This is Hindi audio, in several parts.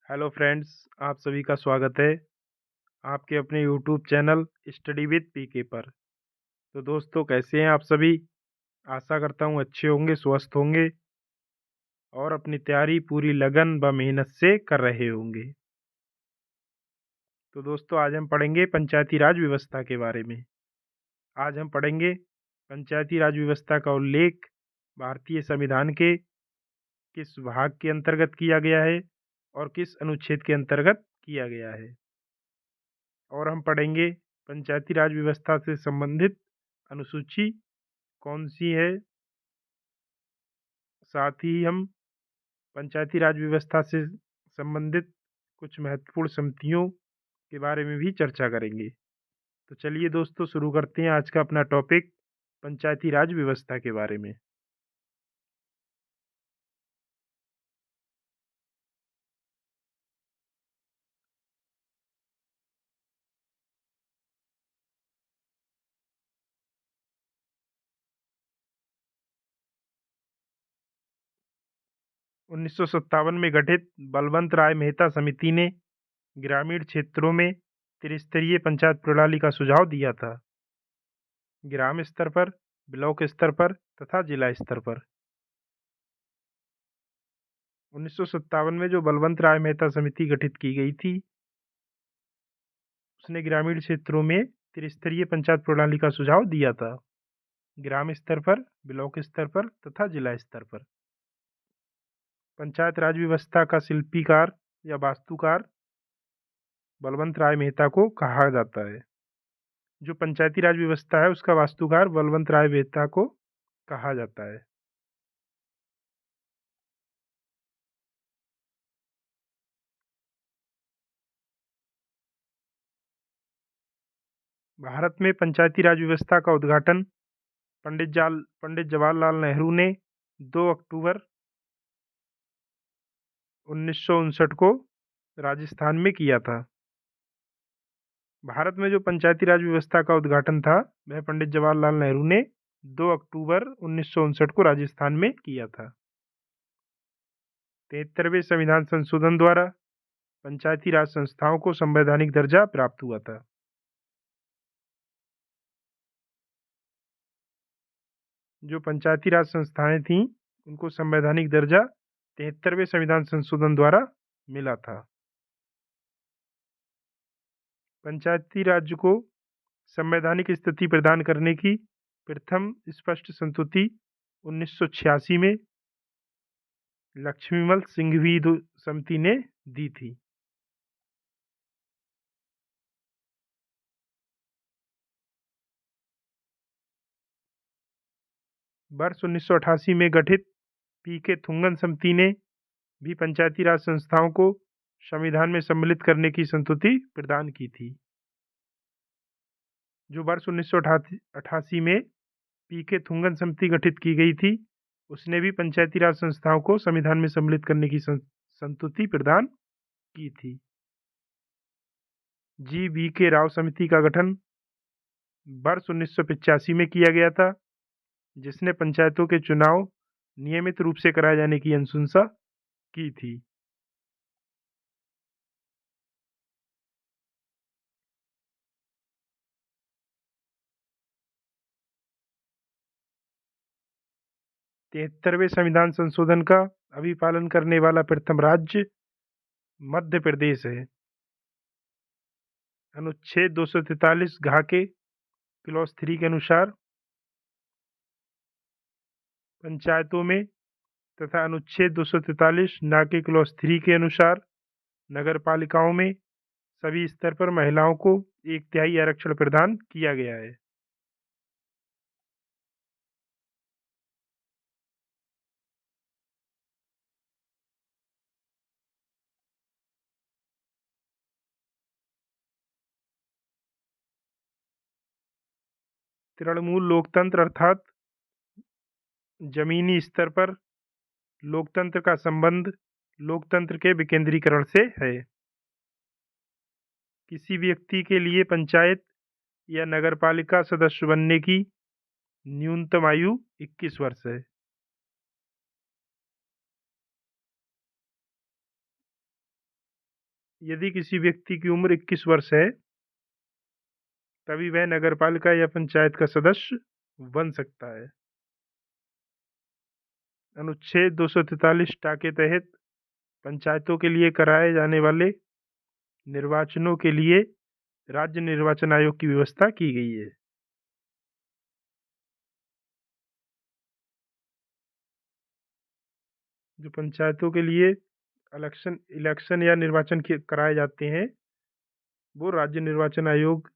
हेलो फ्रेंड्स, आप सभी का स्वागत है आपके अपने यूट्यूब चैनल स्टडी विद पीके पर। तो दोस्तों, कैसे हैं आप सभी? आशा करता हूँ अच्छे होंगे, स्वस्थ होंगे और अपनी तैयारी पूरी लगन व मेहनत से कर रहे होंगे। तो दोस्तों, आज हम पढ़ेंगे पंचायती राज व्यवस्था के बारे में। आज हम पढ़ेंगे पंचायती राज व्यवस्था का उल्लेख भारतीय संविधान के किस भाग के अंतर्गत किया गया है और किस अनुच्छेद के अंतर्गत किया गया है। और हम पढ़ेंगे पंचायती राज व्यवस्था से संबंधित अनुसूची कौन सी है। साथ ही हम पंचायती राज व्यवस्था से संबंधित कुछ महत्वपूर्ण समितियों के बारे में भी चर्चा करेंगे। तो चलिए दोस्तों, शुरू करते हैं आज का अपना टॉपिक पंचायती राज व्यवस्था के बारे में। 1957 में गठित बलवंत राय मेहता समिति ने ग्रामीण क्षेत्रों में त्रिस्तरीय पंचायत प्रणाली का सुझाव दिया था। ग्राम स्तर पर, ब्लॉक स्तर पर तथा जिला स्तर पर। 1957 में जो बलवंत राय मेहता समिति गठित की गई थी, उसने ग्रामीण क्षेत्रों में त्रिस्तरीय पंचायत प्रणाली का सुझाव दिया था। ग्राम स्तर पर, ब्लॉक स्तर पर तथा जिला स्तर पर। पंचायत राज व्यवस्था का शिल्पीकार या वास्तुकार बलवंत राय मेहता को कहा जाता है। जो पंचायती राज व्यवस्था है, उसका वास्तुकार बलवंत राय मेहता को कहा जाता है। भारत में पंचायती राज व्यवस्था का उद्घाटन पंडित जवाहरलाल नेहरू ने 2 अक्टूबर 1959 को राजस्थान में किया था। भारत में जो पंचायती राज व्यवस्था का उद्घाटन था, वह पंडित जवाहरलाल नेहरू ने 2 अक्टूबर 1959 को राजस्थान में किया था। 73वें संविधान संशोधन द्वारा पंचायती राज संस्थाओं को संवैधानिक दर्जा प्राप्त हुआ था। जो पंचायती राज संस्थाएं थीं, उनको संवैधानिक दर्जा 73वें संविधान संशोधन द्वारा मिला था। पंचायती राज्य को संवैधानिक स्थिति प्रदान करने की प्रथम स्पष्ट संस्तुति 1986 में लक्ष्मीमल सिंघवी समिति ने दी थी। वर्ष 1988 में गठित पीके थुंगन समिति ने भी पंचायती राज संस्थाओं को संविधान में सम्मिलित करने की संस्तुति प्रदान की थी। जो वर्ष 1988 में पीके थुंगन समिति गठित की गई थी, उसने भी पंचायती राज संस्थाओं को संविधान में सम्मिलित करने की संस्तुति प्रदान की थी। जी वी के राव समिति का गठन वर्ष 1985 में किया गया था, जिसने पंचायतों के चुनाव नियमित रूप से कराए जाने की अनुशंसा की थी। तिहत्तरवें संविधान संशोधन का अभी पालन करने वाला प्रथम राज्य मध्य प्रदेश है। अनुच्छेद 243 घ के क्लॉज 3 के अनुसार पंचायतों में तथा अनुच्छेद 243 ना के क्लॉज 3 के अनुसार नगर पालिकाओं में सभी स्तर पर महिलाओं को 1/3 आरक्षण प्रदान किया गया है। तृणमूल लोकतंत्र अर्थात जमीनी स्तर पर लोकतंत्र का संबंध लोकतंत्र के विकेंद्रीकरण से है। किसी व्यक्ति के लिए पंचायत या नगरपालिका सदस्य बनने की न्यूनतम आयु 21 वर्ष है। यदि किसी व्यक्ति की उम्र 21 वर्ष है तभी वह नगरपालिका या पंचायत का सदस्य बन सकता है। अनुच्छेद 243 टा के तहत पंचायतों के लिए कराए जाने वाले निर्वाचनों के लिए राज्य निर्वाचन आयोग की व्यवस्था की गई है। जो पंचायतों के लिए इलेक्शन या निर्वाचन कराए जाते हैं वो राज्य निर्वाचन आयोग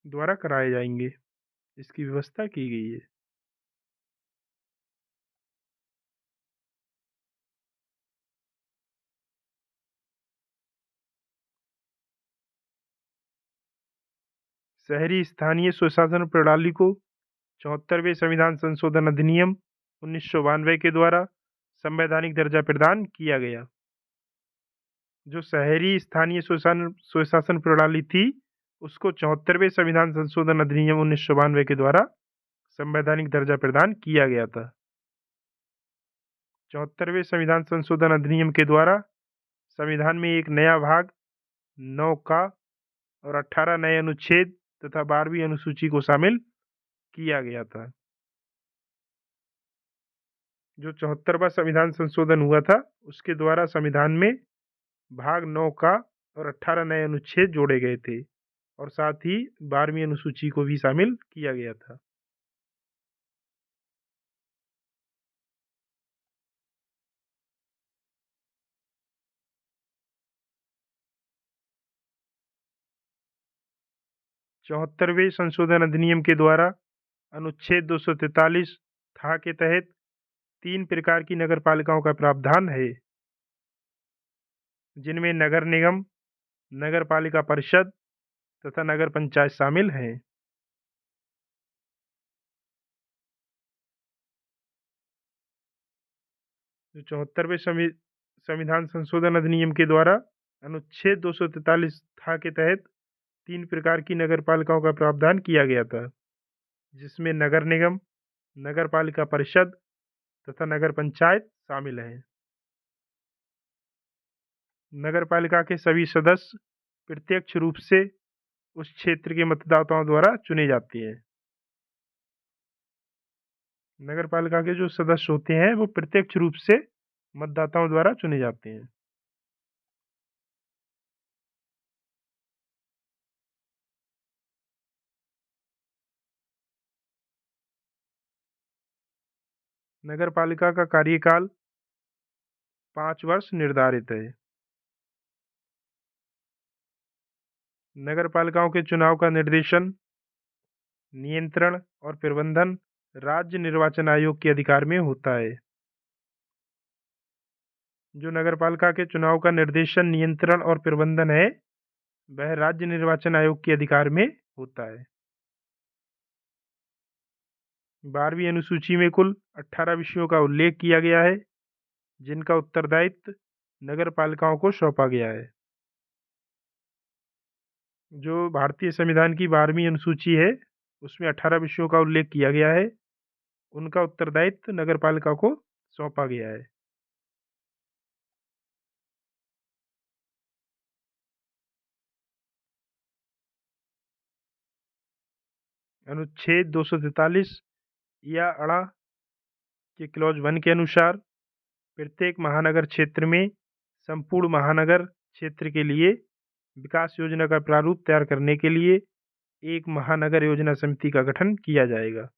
द्वारा कराए जाएंगे, इसकी व्यवस्था की गई है। शहरी स्थानीय स्वशासन प्रणाली को 74वें संविधान संशोधन अधिनियम 1992 के द्वारा संवैधानिक दर्जा प्रदान किया गया। जो शहरी स्थानीय स्वशासन प्रणाली थी उसको 74वें संविधान संशोधन अधिनियम 1992 के द्वारा संवैधानिक दर्जा प्रदान किया गया था। 74वें संविधान संशोधन अधिनियम के द्वारा संविधान में एक नया भाग 9 का और 18 नए अनुच्छेद तथा 12वीं अनुसूची को शामिल किया गया था। जो 74वां संविधान संशोधन हुआ था उसके द्वारा संविधान में भाग 9 का और 18 नए अनुच्छेद जोड़े गए थे और साथ ही 12वीं अनुसूची को भी शामिल किया गया था। चौहत्तरवें संशोधन अधिनियम के द्वारा अनुच्छेद 243 था के तहत 3 प्रकार की नगर पालिकाओं का प्रावधान है, जिनमें नगर निगम, नगर पालिका परिषद तथा नगर पंचायत शामिल हैं। जो 74वें संविधान संशोधन अधिनियम के द्वारा अनुच्छेद 243 था के तहत 3 प्रकार की नगर पालिकाओं का प्रावधान किया गया था, जिसमें नगर निगम, नगर पालिका परिषद तथा नगर पंचायत शामिल हैं। नगर पालिका के सभी सदस्य प्रत्यक्ष रूप से उस क्षेत्र के मतदाताओं द्वारा चुने जाते हैं। नगर पालिका के जो सदस्य होते हैं वो प्रत्यक्ष रूप से मतदाताओं द्वारा चुने जाते हैं। नगर पालिका का कार्यकाल 5 वर्ष निर्धारित है। नगर पालिकाओं के चुनाव का निर्देशन, नियंत्रण और प्रबंधन राज्य निर्वाचन आयोग के अधिकार में होता है। जो नगर पालिका के चुनाव का निर्देशन, नियंत्रण और प्रबंधन है वह राज्य निर्वाचन आयोग के अधिकार में होता है। 12वीं अनुसूची में कुल 18 विषयों का उल्लेख किया गया है, जिनका उत्तरदायित्व नगर पालिकाओं को सौंपा गया है। जो भारतीय संविधान की 12वीं अनुसूची है उसमें 18 विषयों का उल्लेख किया गया है, उनका उत्तरदायित्व नगर पालिका को सौंपा गया है। अनुच्छेद 243 या अड़ा के क्लॉज 1 के अनुसार प्रत्येक महानगर क्षेत्र में संपूर्ण महानगर क्षेत्र के लिए विकास योजना का प्रारूप तैयार करने के लिए एक महानगर योजना समिति का गठन किया जाएगा।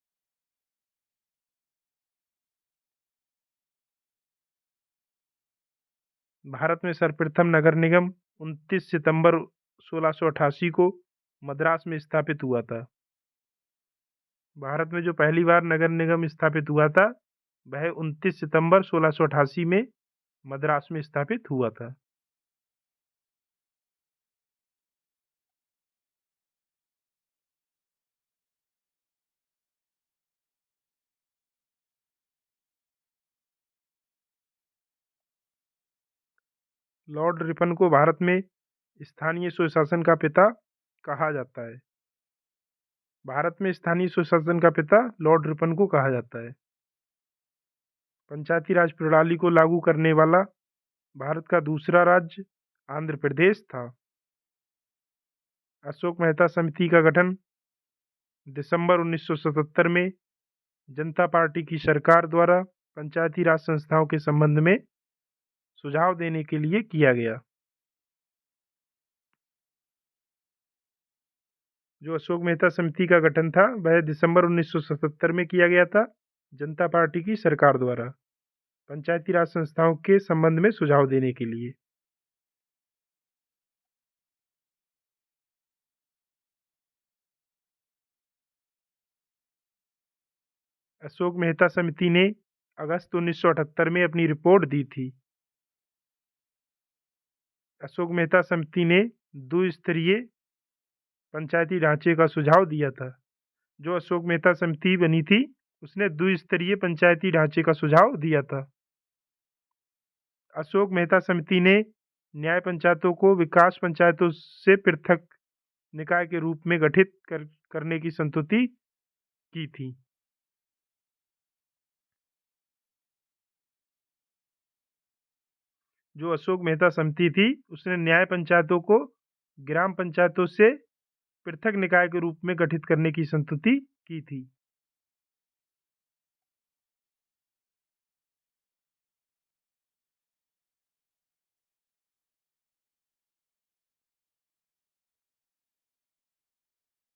भारत में सर्वप्रथम नगर निगम 29 सितंबर 1688 को मद्रास में स्थापित हुआ था। भारत में जो पहली बार नगर निगम स्थापित हुआ था वह 29 सितंबर 1688 में मद्रास में स्थापित हुआ था। लॉर्ड रिपन को भारत में स्थानीय स्वशासन का पिता कहा जाता है। भारत में स्थानीय स्वशासन का पिता लॉर्ड रिपन को कहा जाता है। पंचायती राज प्रणाली को लागू करने वाला भारत का दूसरा राज्य आंध्र प्रदेश था। अशोक मेहता समिति का गठन दिसंबर 1977 में जनता पार्टी की सरकार द्वारा पंचायती राज संस्थाओं के संबंध में सुझाव देने के लिए किया गया। जो अशोक मेहता समिति का गठन था वह दिसंबर 1977 में किया गया था जनता पार्टी की सरकार द्वारा पंचायती राज संस्थाओं के संबंध में सुझाव देने के लिए। अशोक मेहता समिति ने अगस्त 1978 में अपनी रिपोर्ट दी थी। अशोक मेहता समिति ने द्विस्तरीय पंचायती ढांचे का सुझाव दिया था। जो अशोक मेहता समिति बनी थी उसने द्विस्तरीय पंचायती ढांचे का सुझाव दिया था। अशोक मेहता समिति ने न्याय पंचायतों को विकास पंचायतों से पृथक निकाय के रूप में गठित करने की संस्तुति की थी। जो अशोक मेहता समिति थी उसने न्याय पंचायतों को ग्राम पंचायतों से पृथक निकाय के रूप में गठित करने की संस्तुति की थी।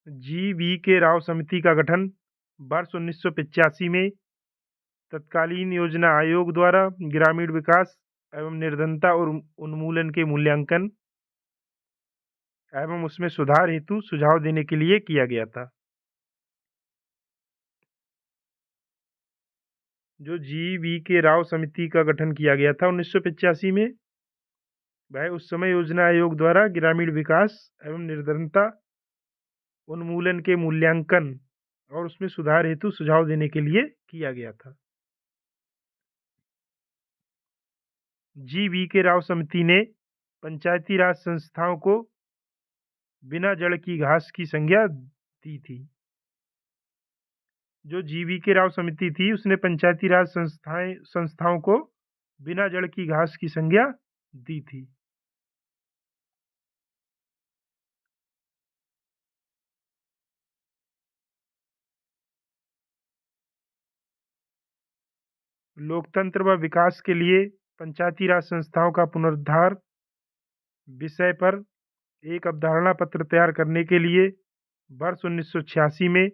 जी के राव समिति का गठन वर्ष 1985 में तत्कालीन योजना आयोग द्वारा ग्रामीण विकास एवं निर्धनता और उन्मूलन के मूल्यांकन एवं उसमें सुधार हेतु सुझाव देने के लिए किया गया था। जो के राव समिति का गठन किया गया था 1985 में वह उस समय योजना आयोग द्वारा ग्रामीण विकास एवं निर्धनता उन्मूलन के मूल्यांकन और उसमें सुधार हेतु सुझाव देने के लिए किया गया था। के राव समिति ने पंचायती राज संस्थाओं को बिना जड़ की घास की संज्ञा दी थी। जो के राव समिति थी उसने पंचायती राज संस्थाओं को बिना जड़ की घास की संज्ञा दी थी। लोकतंत्र व विकास के लिए पंचायती राज संस्थाओं का पुनरुद्धार विषय पर एक अवधारणा पत्र तैयार करने के लिए वर्ष 1986 में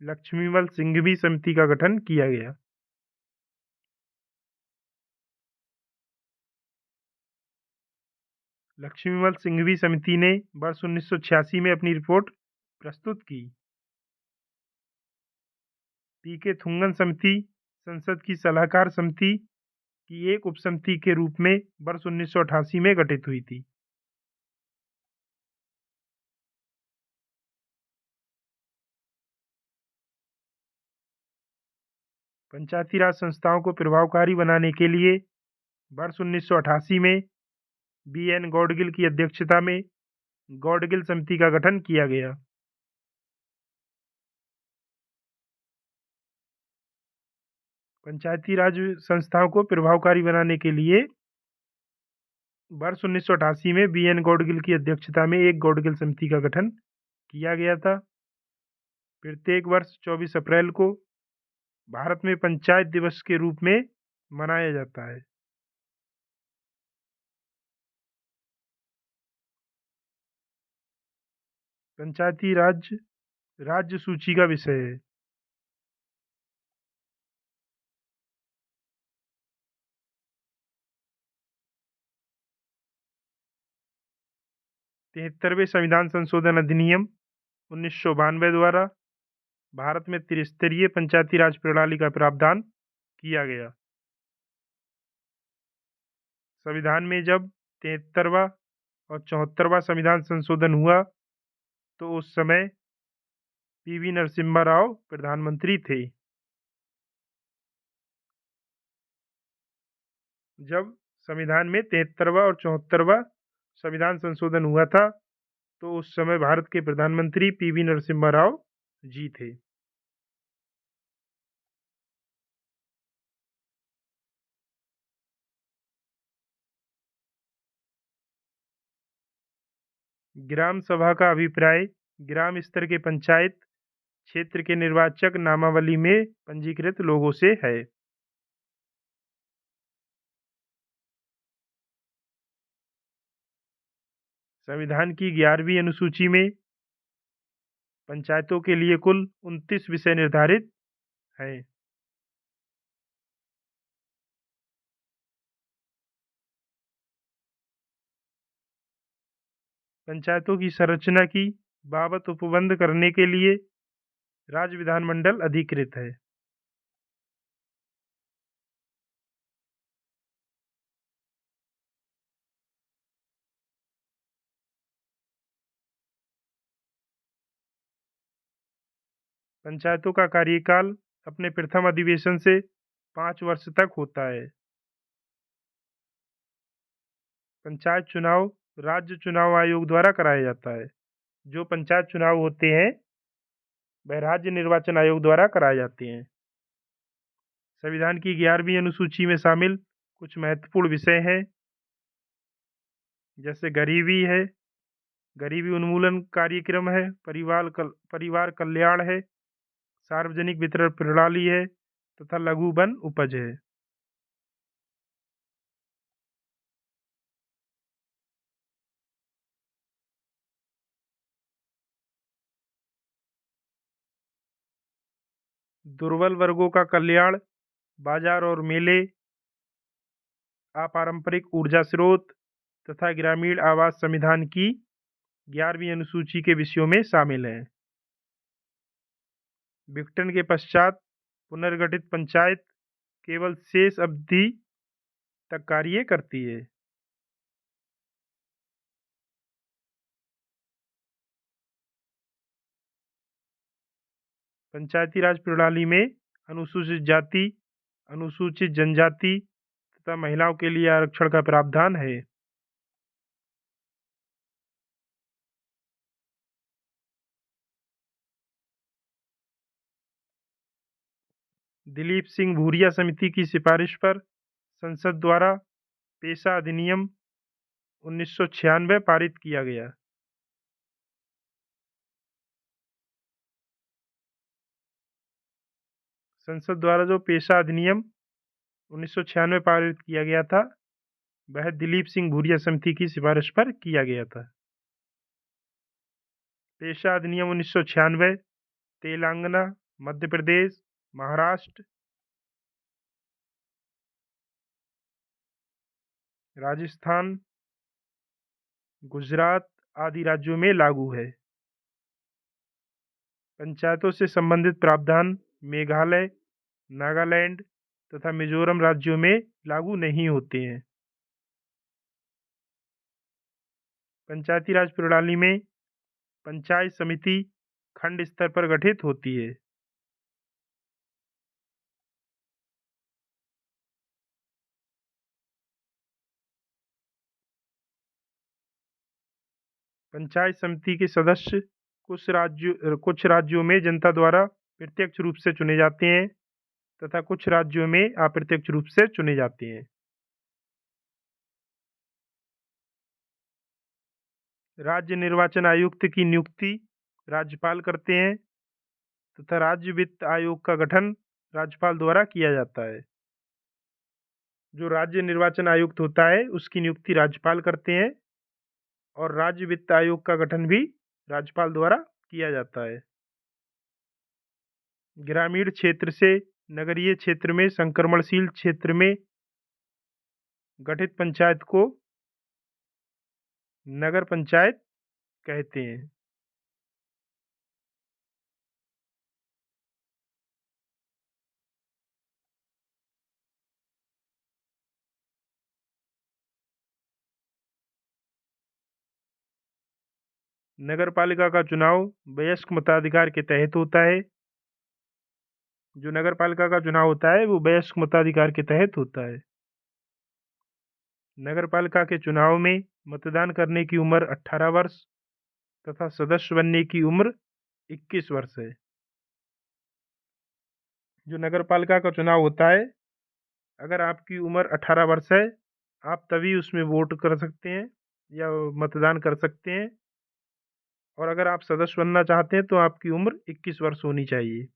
लक्ष्मीमल सिंघवी समिति का गठन किया गया। लक्ष्मीमल सिंघवी समिति ने वर्ष 1986 में अपनी रिपोर्ट प्रस्तुत की। पीके थुंगन समिति संसद की सलाहकार समिति की एक उपसमिति के रूप में वर्ष 1988 में गठित हुई थी। पंचायती राज संस्थाओं को प्रभावकारी बनाने के लिए वर्ष 1988 में BN गौडगिल की अध्यक्षता में गौडगिल समिति का गठन किया गया। पंचायती राज संस्थाओं को प्रभावकारी बनाने के लिए वर्ष 1988 में BN गौडगिल की अध्यक्षता में एक गौडगिल समिति का गठन किया गया था। प्रत्येक वर्ष 24 अप्रैल को भारत में पंचायत दिवस के रूप में मनाया जाता है। पंचायती राज राज्य सूची का विषय है। तिहत्तरवें संविधान संशोधन अधिनियम 1992 द्वारा भारत में त्रिस्तरीय पंचायती राज प्रणाली का प्रावधान किया गया। संविधान में जब 73वां और 74वां संविधान संशोधन हुआ तो उस समय PV नरसिम्हा राव प्रधानमंत्री थे। जब संविधान में 73वां और 74वां संविधान संशोधन हुआ था तो उस समय भारत के प्रधानमंत्री PV नरसिम्हा राव जी थे। ग्राम सभा का अभिप्राय ग्राम स्तर के पंचायत क्षेत्र के निर्वाचक नामावली में पंजीकृत लोगों से है। संविधान की 11वीं अनुसूची में पंचायतों के लिए कुल 29 विषय निर्धारित हैं। पंचायतों की संरचना की बाबत उपबंध करने के लिए राज्य विधानमंडल अधिकृत है। पंचायतों का कार्यकाल अपने प्रथम अधिवेशन से 5 वर्ष तक होता है। पंचायत चुनाव राज्य चुनाव आयोग द्वारा कराया जाता है। जो पंचायत चुनाव होते हैं वह राज्य निर्वाचन आयोग द्वारा कराए जाते हैं। संविधान की 11वीं अनुसूची में शामिल कुछ महत्वपूर्ण विषय हैं, जैसे गरीबी है, गरीबी उन्मूलन कार्यक्रम है, परिवार कल्याण है, सार्वजनिक वितरण प्रणाली है तथा लघु वन उपज है। दुर्बल वर्गों का कल्याण, बाजार और मेले, अपारंपरिक ऊर्जा स्रोत तथा ग्रामीण आवास संविधान की 11वीं अनुसूची के विषयों में शामिल हैं। विघटन के पश्चात पुनर्गठित पंचायत केवल शेष अवधि तक कार्य करती है। पंचायती राज प्रणाली में अनुसूचित जाति, अनुसूचित जनजाति तथा महिलाओं के लिए आरक्षण का प्रावधान है। दिलीप सिंह भूरिया समिति की सिफारिश पर संसद द्वारा पेशा अधिनियम 1996 पारित किया गया। संसद द्वारा जो पेशा अधिनियम 1996 पारित किया गया था वह दिलीप सिंह भूरिया समिति की सिफारिश पर किया गया था। पेशा अधिनियम 1996 तेलंगाना, मध्य प्रदेश, महाराष्ट्र, राजस्थान, गुजरात आदि राज्यों में लागू है। पंचायतों से संबंधित प्रावधान मेघालय, नागालैंड तथा मिजोरम राज्यों में लागू नहीं होते हैं। पंचायती राज प्रणाली में पंचायत समिति खंड स्तर पर गठित होती है। पंचायत समिति के सदस्य कुछ राज्यों में जनता द्वारा प्रत्यक्ष रूप से चुने जाते हैं तथा कुछ राज्यों में अप्रत्यक्ष रूप से चुने जाते हैं। राज्य निर्वाचन आयुक्त की नियुक्ति राज्यपाल करते हैं तथा राज्य वित्त आयोग का गठन राज्यपाल द्वारा किया जाता है। जो राज्य निर्वाचन आयुक्त होता है उसकी नियुक्ति राज्यपाल करते हैं और राज्य वित्त आयोग का गठन भी राज्यपाल द्वारा किया जाता है। ग्रामीण क्षेत्र से नगरीय क्षेत्र में संक्रमणशील क्षेत्र में गठित पंचायत को नगर पंचायत कहते हैं। नगर पालिका का चुनाव वयस्क मताधिकार के तहत होता है। जो नगर पालिका का चुनाव होता है वो वयस्क मताधिकार के तहत होता है। नगर पालिका के चुनाव में मतदान करने की उम्र 18 वर्ष तथा सदस्य बनने की उम्र 21 वर्ष है। जो नगर पालिका का चुनाव होता है, अगर आपकी उम्र 18 वर्ष है आप तभी उसमें वोट कर सकते हैं या मतदान कर सकते हैं। और अगर आप सदस्य बनना चाहते हैं तो आपकी उम्र 21 वर्ष होनी चाहिए।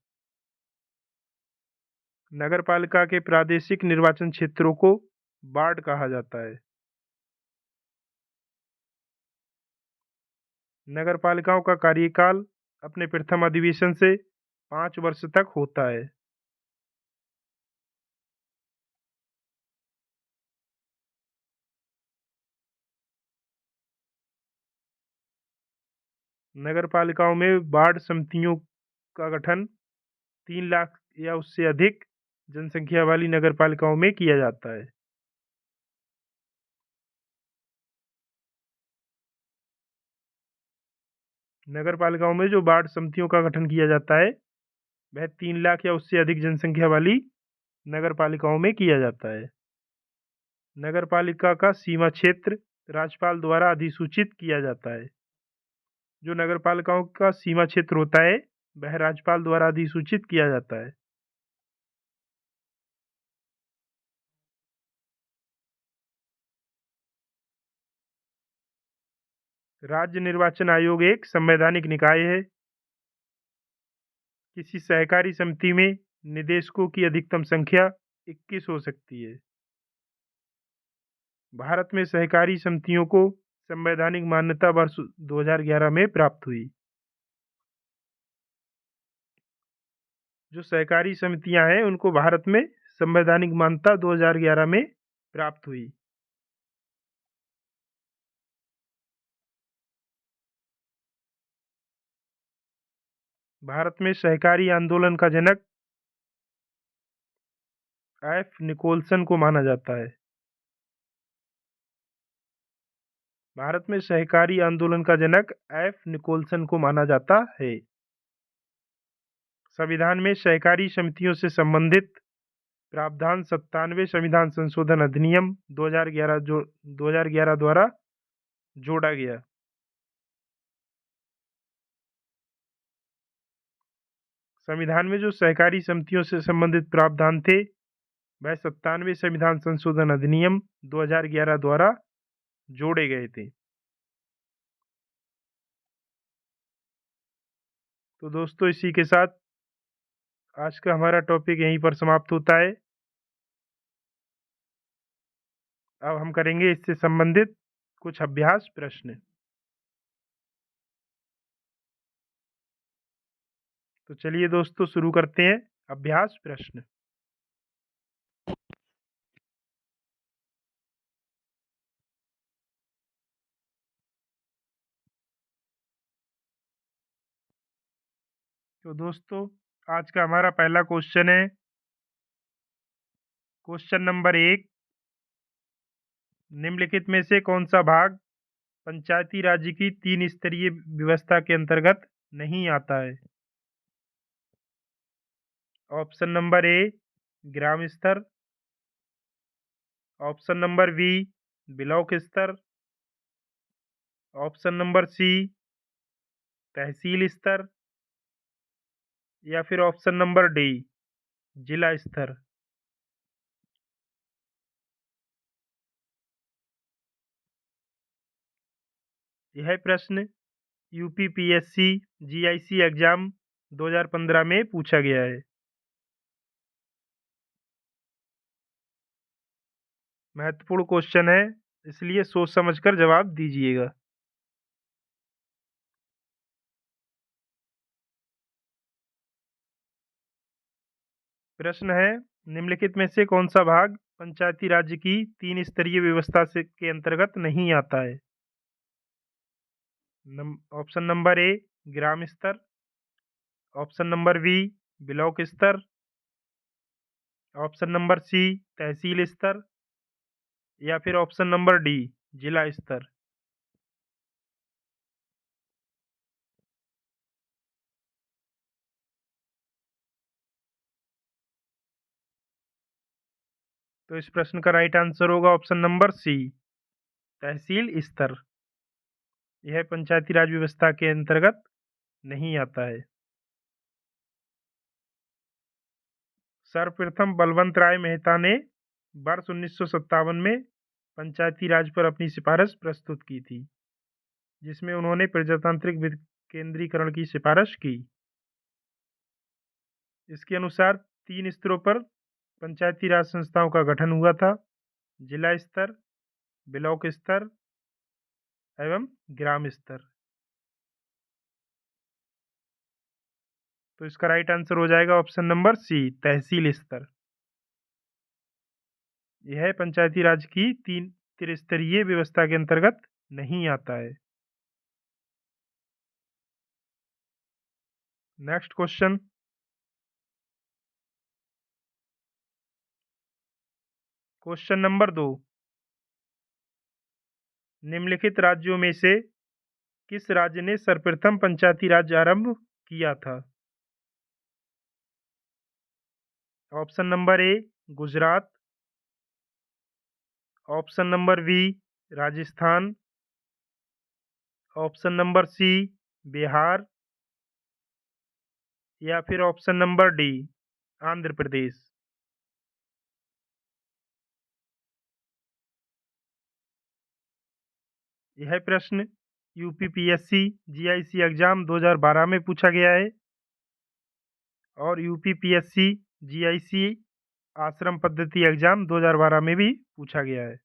नगरपालिका के प्रादेशिक निर्वाचन क्षेत्रों को वार्ड कहा जाता है। नगरपालिकाओं का कार्यकाल अपने प्रथम अधिवेशन से 5 वर्ष तक होता है। नगरपालिकाओं में वार्ड समितियों का गठन 3 लाख या उससे अधिक जनसंख्या वाली नगरपालिकाओं में किया जाता है। नगरपालिकाओं में जो वार्ड समितियों का गठन किया जाता है वह 3 लाख या उससे अधिक जनसंख्या वाली नगरपालिकाओं में किया जाता है। नगरपालिका का सीमा क्षेत्र राज्यपाल द्वारा अधिसूचित किया जाता है। जो नगरपालिकाओं का सीमा क्षेत्र होता है वह राज्यपाल द्वारा अधिसूचित किया जाता है। राज्य निर्वाचन आयोग एक संवैधानिक निकाय है। किसी सहकारी समिति में निदेशकों की अधिकतम संख्या 21 हो सकती है। भारत में सहकारी समितियों को संवैधानिक मान्यता वर्ष 2011 में प्राप्त हुई। जो सहकारी समितियां हैं उनको भारत में संवैधानिक मान्यता 2011 में प्राप्त हुई। भारत में सहकारी आंदोलन का जनक एफ निकोलसन को माना जाता है। भारत में सहकारी आंदोलन का जनक एफ निकोलसन को माना जाता है। संविधान में सहकारी समितियों से संबंधित प्रावधान 97वें संविधान संशोधन अधिनियम 2011 द्वारा जोड़ा गया। संविधान में जो सहकारी समितियों से संबंधित प्रावधान थे वह 97वें संविधान संशोधन अधिनियम 2011 द्वारा जोड़े गए थे। तो दोस्तों इसी के साथ आज का हमारा टॉपिक यहीं पर समाप्त होता है। अब हम करेंगे इससे संबंधित कुछ अभ्यास प्रश्न। तो चलिए दोस्तों शुरू करते हैं अभ्यास प्रश्न। तो दोस्तों आज का हमारा पहला क्वेश्चन है क्वेश्चन नंबर 1। निम्नलिखित में से कौन सा भाग पंचायती राज की 3 स्तरीय व्यवस्था के अंतर्गत नहीं आता है? ऑप्शन नंबर ए ग्राम स्तर, ऑप्शन नंबर बी ब्लॉक स्तर, ऑप्शन नंबर सी तहसील स्तर या फिर ऑप्शन नंबर डी जिला स्तर। यह प्रश्न यूपीपीएससी जीआईसी एग्जाम 2015 में पूछा गया है। महत्वपूर्ण क्वेश्चन है इसलिए सोच समझकर जवाब दीजिएगा। प्रश्न है निम्नलिखित में से कौन सा भाग पंचायती राज की 3 स्तरीय व्यवस्था से के अंतर्गत नहीं आता है? ऑप्शन नंबर ए ग्राम स्तर, ऑप्शन नंबर बी ब्लॉक स्तर, ऑप्शन नंबर सी तहसील स्तर या फिर ऑप्शन नंबर डी जिला स्तर। तो इस प्रश्न का राइट आंसर होगा ऑप्शन नंबर सी तहसील स्तर। यह पंचायती राज व्यवस्था के अंतर्गत नहीं आता है। सर्वप्रथम बलवंत राय मेहता ने वर्ष 1957 में पंचायती राज पर अपनी सिफारिश प्रस्तुत की थी। जिसमें उन्होंने प्रजातांत्रिक विकेंद्रीकरण की सिफारिश की। इसके अनुसार 3 स्तरों पर पंचायती राज संस्थाओं का गठन हुआ था: जिला स्तर, ब्लॉक स्तर एवं ग्राम स्तर। तो इसका राइट आंसर हो जाएगा ऑप्शन नंबर सी, तहसील स्तर। यह पंचायती राज की त्रिस्तरीय व्यवस्था के अंतर्गत नहीं आता है। नेक्स्ट क्वेश्चन, क्वेश्चन नंबर 2, निम्नलिखित राज्यों में से किस राज्य ने सर्वप्रथम पंचायती राज आरंभ किया था? Option number A Gujarat, option number B Rajasthan, option number C Bihar या फिर option number D Andhra Pradesh. यह प्रश्न यूपीपीएससी जीआईसी एग्जाम 2012 में पूछा गया है और यूपीपीएससी जीआईसी आश्रम पद्धति एग्जाम 2012 में भी पूछा गया है।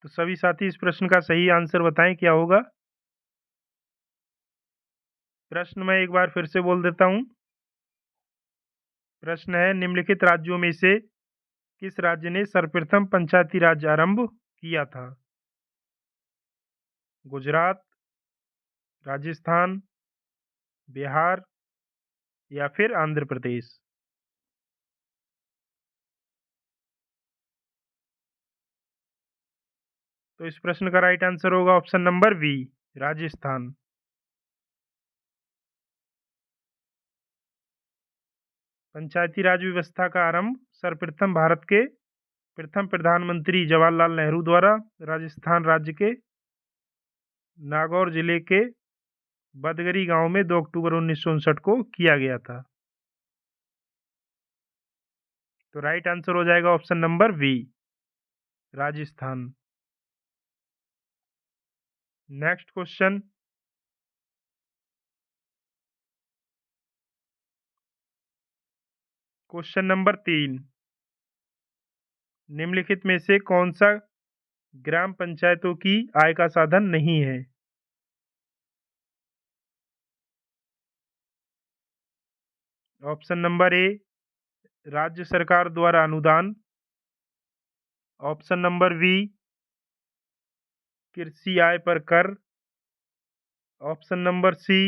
तो सभी साथी इस प्रश्न का सही आंसर बताएं, क्या होगा? प्रश्न मैं एक बार फिर से बोल देता हूं। प्रश्न है, निम्नलिखित राज्यों में से किस राज्य ने सर्वप्रथम पंचायती राज आरंभ किया था? गुजरात, राजस्थान, बिहार या फिर आंध्र प्रदेश। तो इस प्रश्न का राइट आंसर होगा ऑप्शन नंबर बी, राजस्थान। पंचायती राज व्यवस्था का आरंभ सर्वप्रथम भारत के प्रथम प्रधानमंत्री जवाहरलाल नेहरू द्वारा राजस्थान राज्य के नागौर जिले के बदगरी गांव में 2 अक्टूबर 1959 को किया गया था। तो राइट आंसर हो जाएगा option number B, Rajasthan. Next question, question number 3, निम्नलिखित में से कौन सा ग्राम पंचायतों की आय का साधन नहीं है? ऑप्शन नंबर ए राज्य सरकार द्वारा अनुदान, ऑप्शन नंबर बी कृषि आय पर कर, ऑप्शन नंबर सी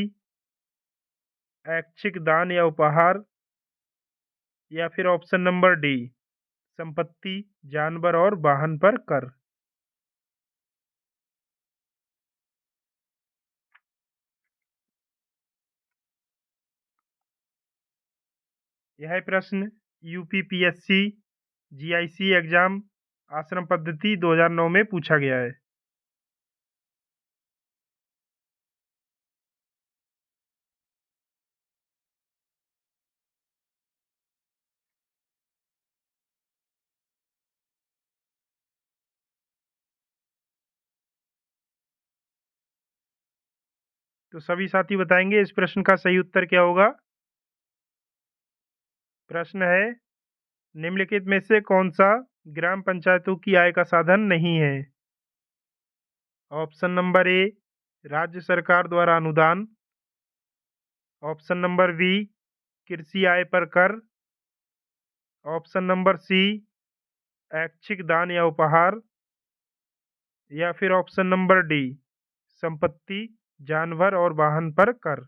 ऐच्छिक दान या उपहार या फिर ऑप्शन नंबर डी संपत्ति, जानवर और वाहन पर कर। यह प्रश्न यूपीपीएससी जीआईसी एग्जाम आश्रम पद्धति 2009 में पूछा गया है। तो सभी साथी बताएंगे इस प्रश्न का सही उत्तर क्या होगा। प्रश्न है, निम्नलिखित में से कौन सा ग्राम पंचायतों की आय का साधन नहीं है? ऑप्शन नंबर ए राज्य सरकार द्वारा अनुदान, ऑप्शन नंबर बी कृषि आय पर कर, ऑप्शन नंबर सी ऐच्छिक दान या उपहार या फिर ऑप्शन नंबर डी संपत्ति, जानवर और वाहन पर कर।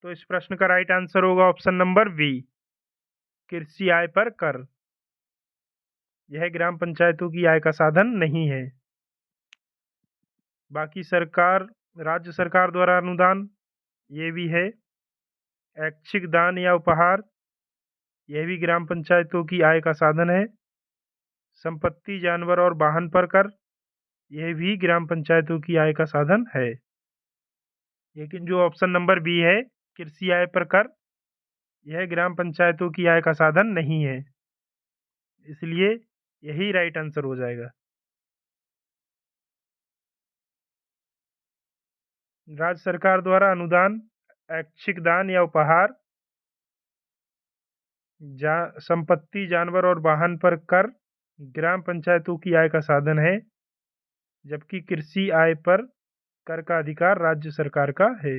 तो इस प्रश्न का राइट आंसर होगा ऑप्शन नंबर बी, कृषि आय पर कर। यह ग्राम पंचायतों की आय का साधन नहीं है। बाकी सरकार, राज्य सरकार द्वारा अनुदान, ये भी है। ऐच्छिक दान या उपहार, यह भी ग्राम पंचायतों की आय का साधन है। संपत्ति, जानवर और वाहन पर कर, यह भी ग्राम पंचायतों की आय का साधन है। लेकिन जो ऑप्शन नंबर बी है, कृषि आय पर कर, यह ग्राम पंचायतों की आय का साधन नहीं है, इसलिए यही राइट आंसर हो जाएगा। राज्य सरकार द्वारा अनुदान, ऐच्छिक दान या उपहार, संपत्ति, जानवर और वाहन पर कर ग्राम पंचायतों की आय का साधन है, जबकि कृषि आय पर कर का अधिकार राज्य सरकार का है।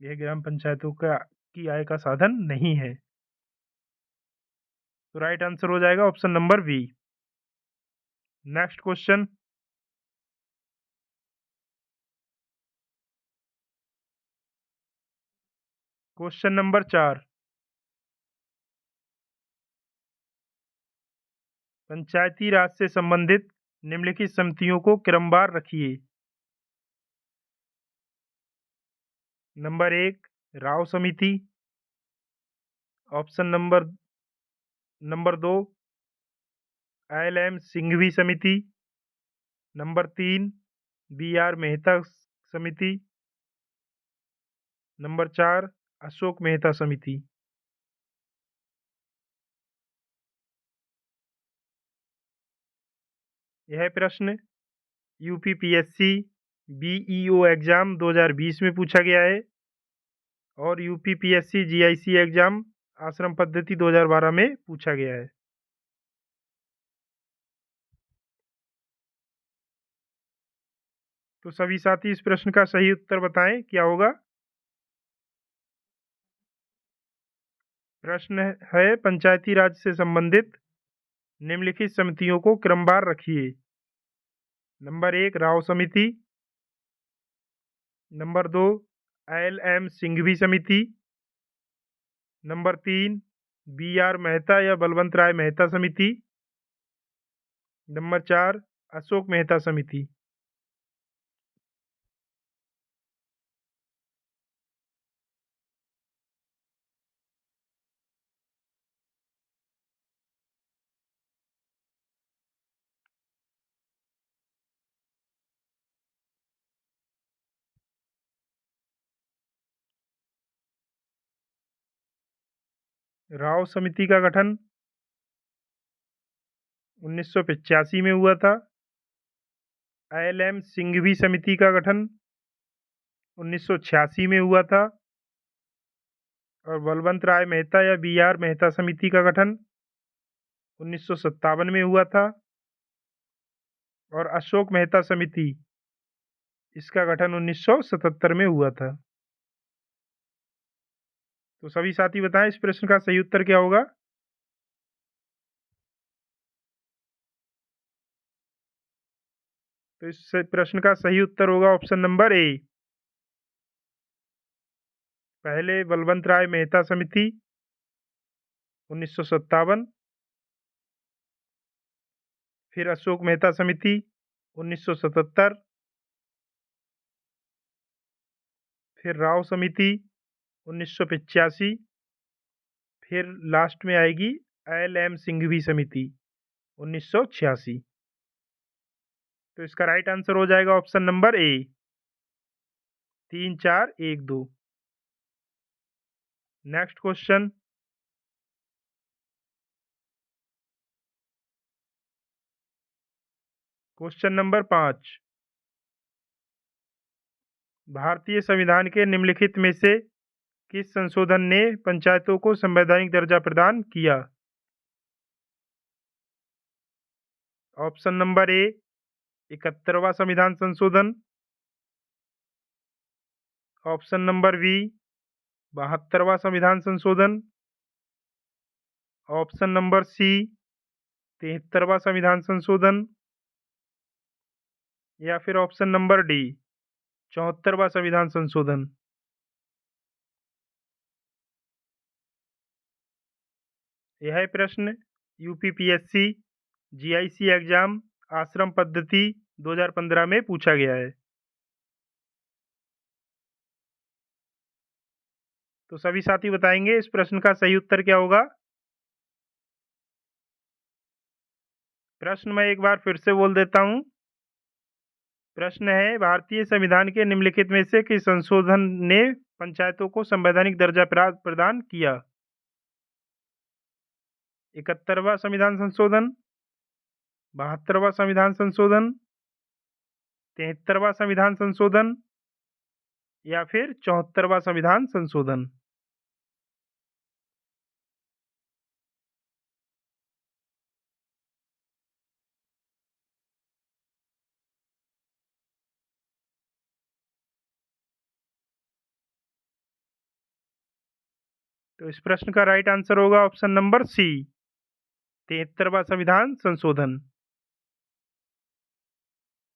यह ग्राम पंचायतों की आय का साधन नहीं है। तो राइट आंसर हो जाएगा option number B. Next question. Question number 4। Panchayati Raj से संबंधित निम्नलिखित समितियों को क्रमवार रखिए। नंबर 1 राव समिति। ऑप्शन नंबर 2 LM सिंघवी समिति। नंबर 3 BR मेहता समिति। नंबर 4 अशोक मेहता समिति। यह प्रश्न UPPSC BEO एग्जाम 2020 में पूछा गया है और UPPSC GIC एग्जाम आश्रम पद्धति 2012 में पूछा गया है। तो सभी साथी इस प्रश्न का सही उत्तर बताएं, क्या होगा। प्रश्न है पंचायती राज से संबंधित निम्नलिखित समितियों को क्रमवार रखिए। नंबर 1 राव समिति। नंबर 2 LM सिंघवी समिति। नंबर 3 BR मेहता या बलवंत राय मेहता समिति। नंबर 4 अशोक मेहता समिति। राव समिति का गठन 1985 में हुआ था। LM सिंघवी समिति का गठन 1986 में हुआ था और बलवंत राय मेहता या BR मेहता समिति का गठन 1957 में हुआ था और अशोक मेहता समिति इसका गठन 1977 में हुआ था। तो सभी साथी बताएं इस प्रश्न का सही उत्तर क्या होगा। तो इस प्रश्न का सही उत्तर होगा ऑप्शन नंबर ए। पहले बलवंत राय मेहता समिति 1957, फिर अशोक मेहता समिति 1977, फिर राव समिति 1985, फिर लास्ट में आएगी LM सिंघवी समिति 1986। तो इसका राइट आंसर हो जाएगा ऑप्शन नंबर ए 3 4 1 2। Next question. Question number 5। भारतीय संविधान के निम्नलिखित में से किस संशोधन ने पंचायतों को संवैधानिक दर्जा प्रदान किया। ऑप्शन नंबर ए 71वां संविधान संशोधन। ऑप्शन नंबर बी 72वां संविधान संशोधन। ऑप्शन नंबर सी 73वां संविधान संशोधन या फिर ऑप्शन नंबर डी 74वां संविधान संशोधन। यह प्रश्न UPPSC GIC एग्जाम आश्रम पद्धति 2015 में पूछा गया है। तो सभी साथी बताएंगे इस प्रश्न का सही उत्तर क्या होगा। प्रश्न मैं एक बार फिर से बोल देता हूँ। प्रश्न है, भारतीय संविधान के निम्नलिखित में से किस संशोधन ने पंचायतों को संवैधानिक दर्जा प्रदान किया? 71वां संविधान संशोधन, 72वां संविधान संशोधन, 73वां संविधान संशोधन या फिर 74वां संविधान संशोधन? तो इस प्रश्न का राइट आंसर होगा ऑप्शन नंबर सी, 73वां संविधान संशोधन।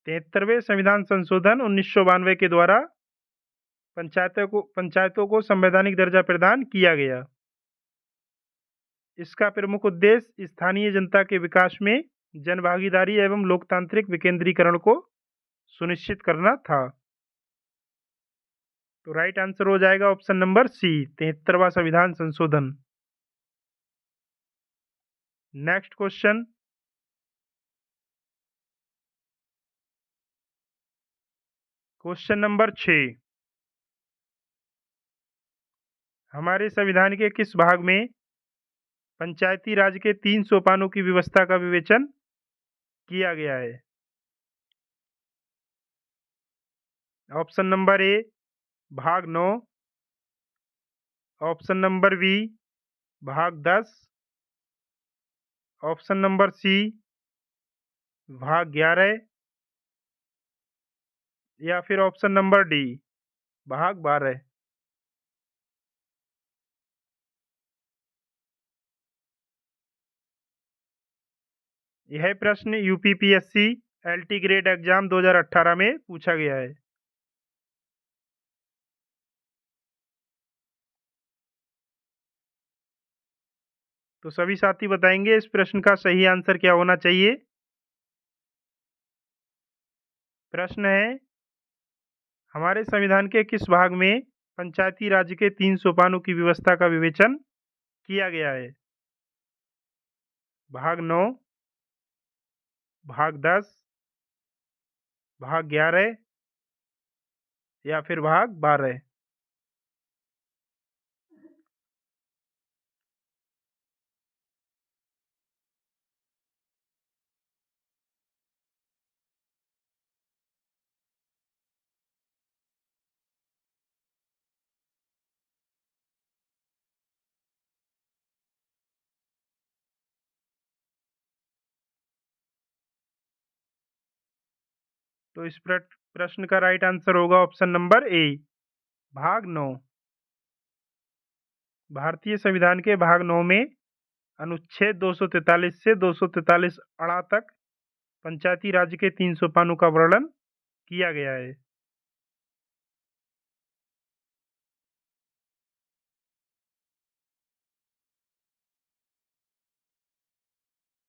73वें संविधान संशोधन 1992 के द्वारा पंचायतों को संवैधानिक दर्जा प्रदान किया गया। इसका प्रमुख उद्देश्य स्थानीय जनता के विकास में जनभागीदारी एवं लोकतांत्रिक विकेंद्रीकरण को सुनिश्चित करना था। तो राइट आंसर हो जाएगा ऑप्शन नंबर सी, 73वां संविधान संशोधन। Next question, question number 6। हमारे संविधान के किस भाग में पंचायती राज के 3 सोपानों की व्यवस्था का विवेचन किया गया है? ऑप्शन नंबर ए भाग 9, ऑप्शन नंबर बी भाग 10, ऑप्शन नंबर सी भाग 11 या फिर ऑप्शन नंबर डी भाग 12। यह प्रश्न यूपीपीएससी एलटी ग्रेड एग्जाम 2018 में पूछा गया है। तो सभी साथी बताएंगे इस प्रश्न का सही आंसर क्या होना चाहिए। प्रश्न है, हमारे संविधान के किस भाग में पंचायती राज के 3 सोपानों की व्यवस्था का विवेचन किया गया है? भाग 9, भाग 10, भाग 11 या फिर भाग 12? तो इस प्रश्न का राइट आंसर होगा ऑप्शन नंबर ए, भाग 9। भारतीय संविधान के भाग 9 में अनुच्छेद 243 से 243 अड़ा तक पंचायती राज के 3 सोपानों का वर्णन किया गया है।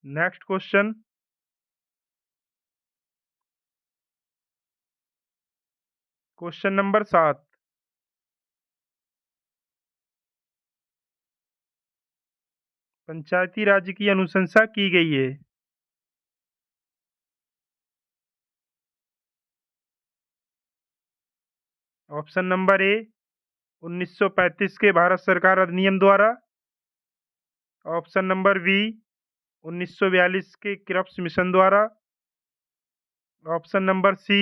Next question, question number 7। पंचायती राज की अनुशंसा की गई है। ऑप्शन नंबर ए 1935 के भारत सरकार अधिनियम द्वारा, ऑप्शन नंबर बी 1942 के क्रिप्स मिशन द्वारा, ऑप्शन नंबर सी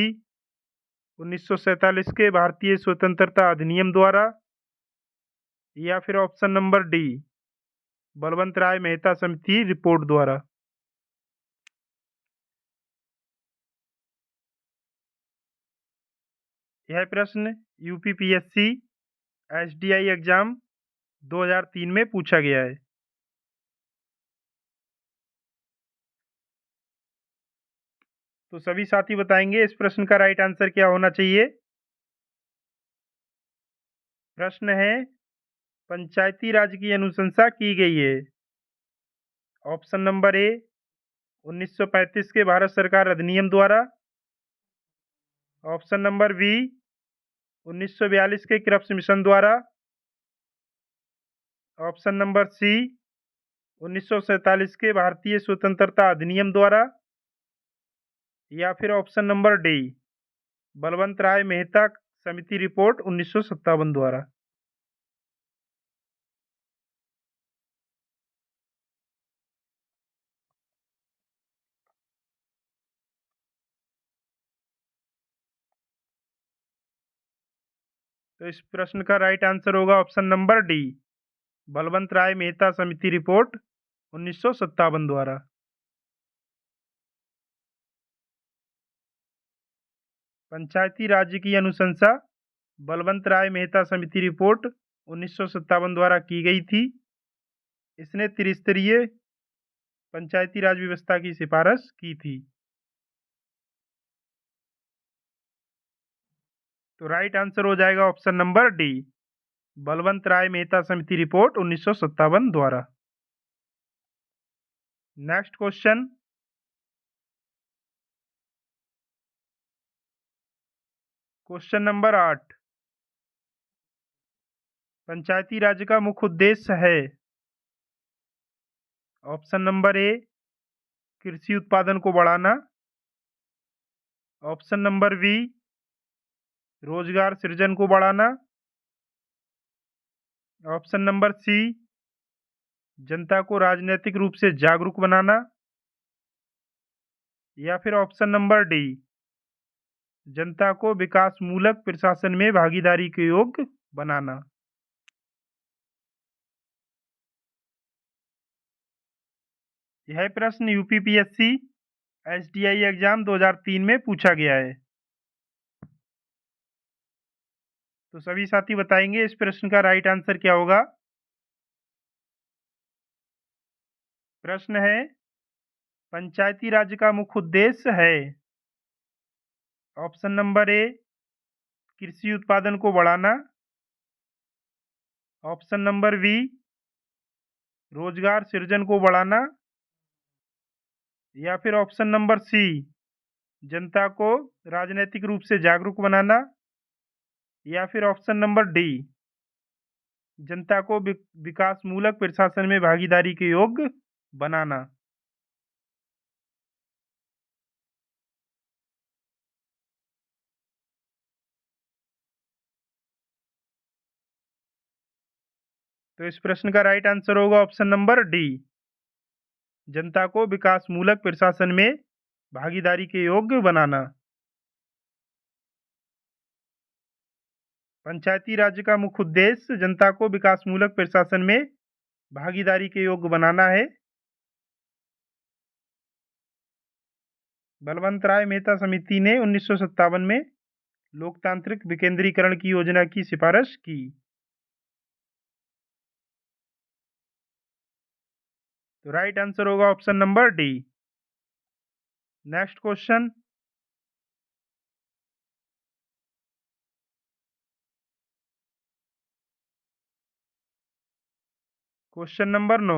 1947 के भारतीय स्वतंत्रता अधिनियम द्वारा या फिर ऑप्शन नंबर डी बलवंत राय मेहता समिति रिपोर्ट द्वारा। यह प्रश्न यूपीपीएससी एसडीआई एग्जाम 2003 में पूछा गया है। तो सभी साथी बताएंगे इस प्रश्न का राइट आंसर क्या होना चाहिए। प्रश्न है, पंचायती राज की अनुशंसा की गई है। ऑप्शन नंबर ए 1935 के भारत सरकार अधिनियम द्वारा, ऑप्शन नंबर बी 1942 के क्रिप्स मिशन द्वारा, ऑप्शन नंबर सी 1947 के भारतीय स्वतंत्रता अधिनियम द्वारा, या फिर ऑप्शन नंबर डी, बलवंत राय मेहता समिति रिपोर्ट 1957 द्वारा। तो इस प्रश्न का राइट आंसर होगा ऑप्शन नंबर डी, बलवंत राय मेहता समिति रिपोर्ट 1957 द्वारा। पंचायती राज्य की अनुशंसा बलवंत राय मेहता समिति रिपोर्ट 1957 द्वारा की गई थी। इसने त्रिस्तरीय पंचायती राज व्यवस्था की सिफारिश की थी। तो राइट आंसर हो जाएगा ऑप्शन नंबर डी, बलवंत राय मेहता समिति रिपोर्ट 1957 द्वारा। नेक्स्ट क्वेश्चन, क्वेश्चन नंबर 8, पंचायती राज का मुख्य उद्देश्य है। ऑप्शन नंबर ए, कृषि उत्पादन को बढ़ाना। ऑप्शन नंबर बी, रोजगार सृजन को बढ़ाना। ऑप्शन नंबर सी, जनता को राजनीतिक रूप से जागरूक बनाना। या फिर ऑप्शन नंबर डी, जनता को विकासमूलक प्रशासन में भागीदारी के योग्य बनाना। यह प्रश्न यूपीपीएससी एसडीआई एग्जाम 2003 में पूछा गया है। तो सभी साथी बताएंगे इस प्रश्न का राइट आंसर क्या होगा। प्रश्न है, पंचायती राज का मुख्य उद्देश्य है। ऑप्शन नंबर ए, कृषि उत्पादन को बढ़ाना। ऑप्शन नंबर बी, रोजगार सृजन को बढ़ाना। या फिर ऑप्शन नंबर सी, जनता को राजनीतिक रूप से जागरूक बनाना। या फिर ऑप्शन नंबर डी, जनता को विकासमूलक प्रशासन में भागीदारी के योग्य बनाना। तो इस प्रश्न का राइट आंसर होगा ऑप्शन नंबर डी, जनता को विकासमूलक प्रशासन में भागीदारी के योग्य बनाना। पंचायती राज्य का मुख्य उद्देश्य जनता को विकासमूलक प्रशासन में भागीदारी के योग्य बनाना है। बलवंत राय मेहता समिति ने 1957 में लोकतांत्रिक विकेंद्रीकरण की योजना की सिफारिश की। तो राइट आंसर होगा option number D. Next question, question number 9,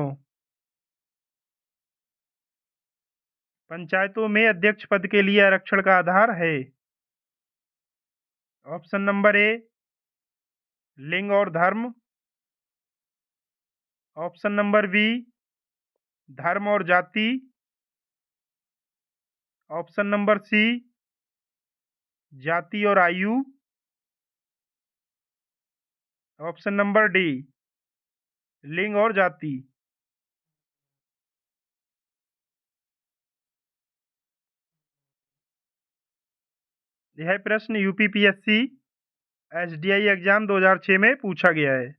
पंचायतों में अध्यक्ष पद के लिए आरक्षण का आधार है। ऑप्शन नंबर ए, लिंग और धर्म। ऑप्शन नंबर बी, धर्म और जाति। ऑप्शन नंबर सी, जाति और आयु। ऑप्शन नंबर डी, लिंग और जाति। यह प्रश्न यूपीपीएससी एसडीआई एग्जाम 2006 में पूछा गया है।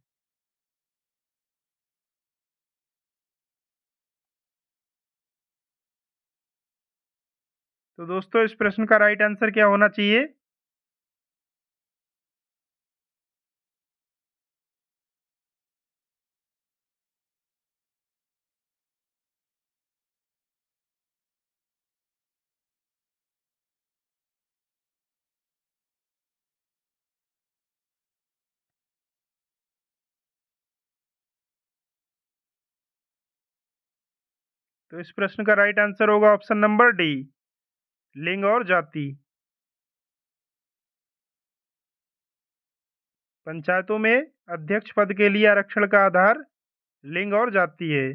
तो दोस्तों इस प्रश्न का राइट आंसर क्या होना चाहिए। तो इस प्रश्न का राइट आंसर होगा ऑप्शन नंबर डी, लिंग और जाति। पंचायतों में अध्यक्ष पद के लिए आरक्षण का आधार लिंग और जाति है।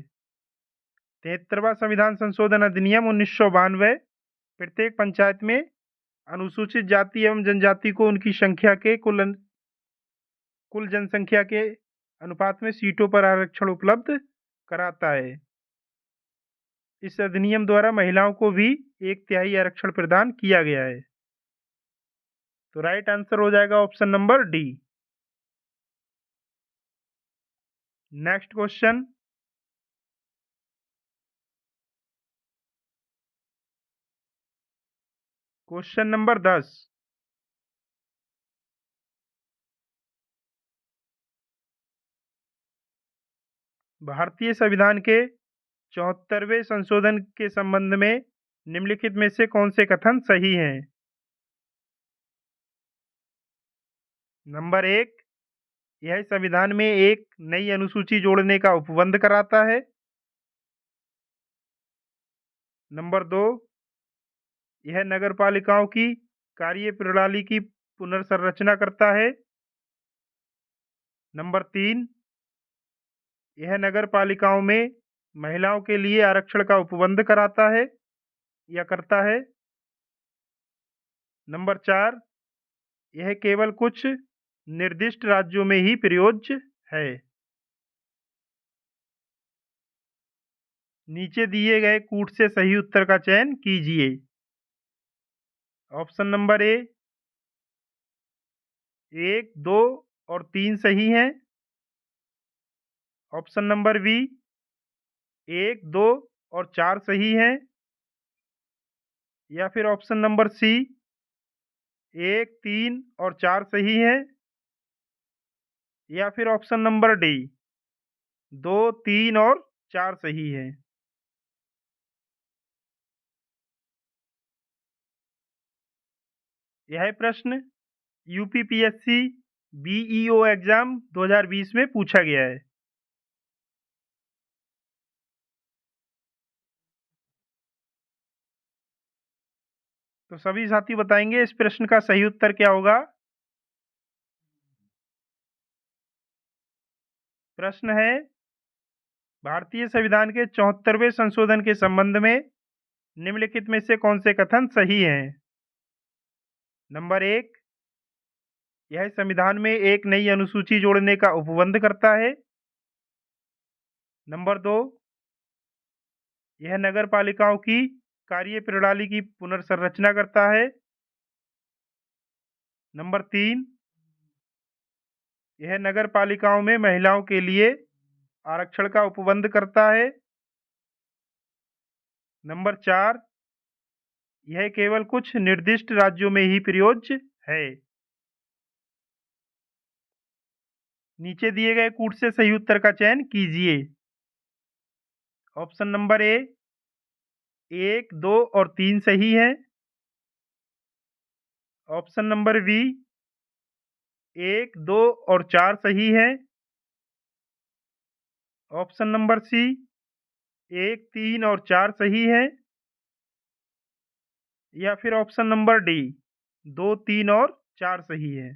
73वां संविधान संशोधन अधिनियम 1992 प्रत्येक पंचायत में अनुसूचित जाति एवं जनजाति को उनकी संख्या के कुल जनसंख्या के अनुपात में सीटों पर आरक्षण उपलब्ध कराता है। इस अधिनियम द्वारा महिलाओं को भी 1/3 आरक्षण प्रदान किया गया है। तो राइट आंसर हो जाएगा option number D. Next question, question number 10। भारतीय संविधान के 74वें संशोधन के संबंध में निम्नलिखित में से कौन से कथन सही हैं? नंबर 1, यह संविधान में एक नई अनुसूची जोड़ने का उपबंध कराता है। नंबर 2, यह नगरपालिकाओं की कार्य प्रणाली की पुनर्संरचना करता है। नंबर 3, यह नगरपालिकाओं में महिलाओं के लिए आरक्षण का उपबंध कराता है या करता है। नंबर 4, यह केवल कुछ निर्दिष्ट राज्यों में ही प्रयोज्य है। नीचे दिए गए कूट से सही उत्तर का चयन कीजिए। ऑप्शन नंबर ए 1, 2 और 3 सही हैं। ऑप्शन नंबर बी 1, 2 और 4 सही हैं। या फिर ऑप्शन नंबर सी 1, 3 और 4 सही हैं। या फिर ऑप्शन नंबर डी 2, 3 और 4 सही हैं। यह प्रश्न यूपीपीएससी बीईओ एग्जाम 2020 में पूछा गया है। तो सभी साथी बताएंगे इस प्रश्न का सही उत्तर क्या होगा। प्रश्न है, भारतीय संविधान के 74वें संशोधन के संबंध में निम्नलिखित में से कौन से कथन सही हैं? नंबर 1, यह संविधान में एक नई अनुसूची जोड़ने का उपबंध करता है। नंबर 2, यह नगरपालिकाओं की कार्य प्रणाली की पुनर्संरचना करता है। नंबर 3, यह नगरपालिकाओं में महिलाओं के लिए आरक्षण का उपबंध करता है। नंबर 4, यह केवल कुछ निर्दिष्ट राज्यों में ही प्रयोज्य है। नीचे दिए गए कूट से सही उत्तर का चयन कीजिए। ऑप्शन नंबर ए 1, 2 और 3 सही है। ऑप्शन नंबर बी 1, 2 और 4 सही है। ऑप्शन नंबर सी 1, 3 और 4 सही है। या फिर ऑप्शन नंबर डी 2, 3 और 4 सही है।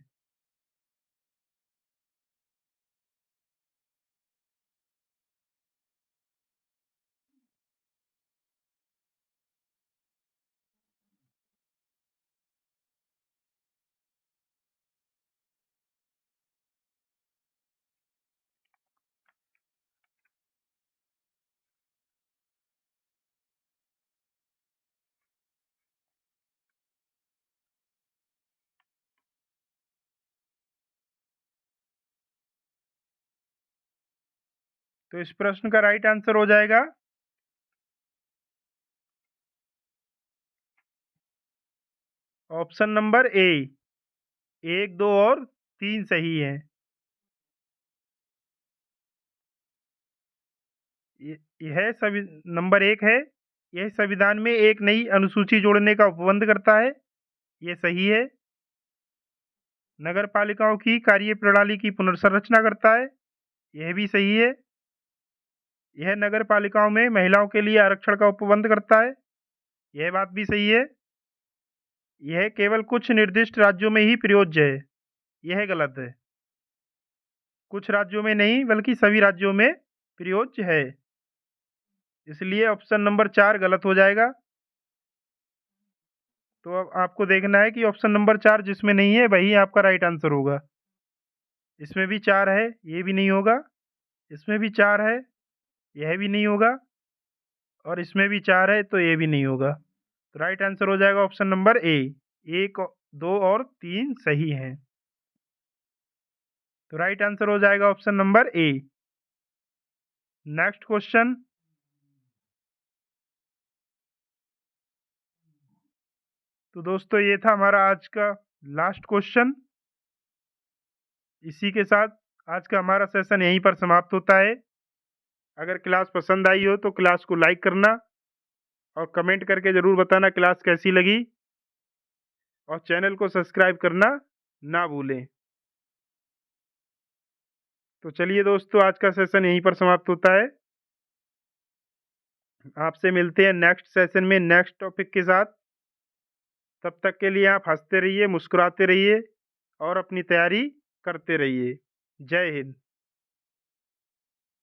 तो इस प्रश्न का राइट आंसर हो जाएगा ऑप्शन नंबर ए 1, 2 और 3 सही है। यह सभी नंबर 1 है, यह संविधान में एक नई अनुसूची जोड़ने का उपबंध करता है, ये सही है। नगरपालिकाओं की कार्य प्रणाली की पुनर्संरचना करता है, यह भी सही है। यह नगरपालिकाओं में महिलाओं के लिए आरक्षण का उपबंध करता है, यह बात भी सही है। यह केवल कुछ निर्दिष्ट राज्यों में ही प्रयोज्य है, यह गलत है। कुछ राज्यों में नहीं बल्कि सभी राज्यों में प्रयोज्य है। इसलिए ऑप्शन नंबर 4 गलत हो जाएगा। तो अब आपको देखना है कि ऑप्शन नंबर 4 जिसमें नहीं है वही आपका राइट आंसर होगा। इसमें भी 4 है, ये भी नहीं होगा। इसमें भी 4 है, यह भी नहीं होगा। और इसमें भी 4 है, तो ये भी नहीं होगा। तो राइट आंसर हो जाएगा ऑप्शन नंबर ए। 1, 2 और 3 सही हैं। तो राइट आंसर हो जाएगा ऑप्शन नंबर ए। Next question. तो दोस्तों ये था हमारा आज का लास्ट क्वेश्चन। इसी के साथ आज का हमारा सेशन यहीं पर समाप्त होता है। अगर क्लास पसंद आई हो तो क्लास को लाइक करना और कमेंट करके ज़रूर बताना क्लास कैसी लगी, और चैनल को सब्सक्राइब करना ना भूलें। तो चलिए दोस्तों, आज का सेशन यहीं पर समाप्त होता है। आपसे मिलते हैं नेक्स्ट सेशन में नेक्स्ट टॉपिक के साथ। तब तक के लिए आप हंसते रहिए, मुस्कुराते रहिए और अपनी तैयारी करते रहिए। जय हिंद।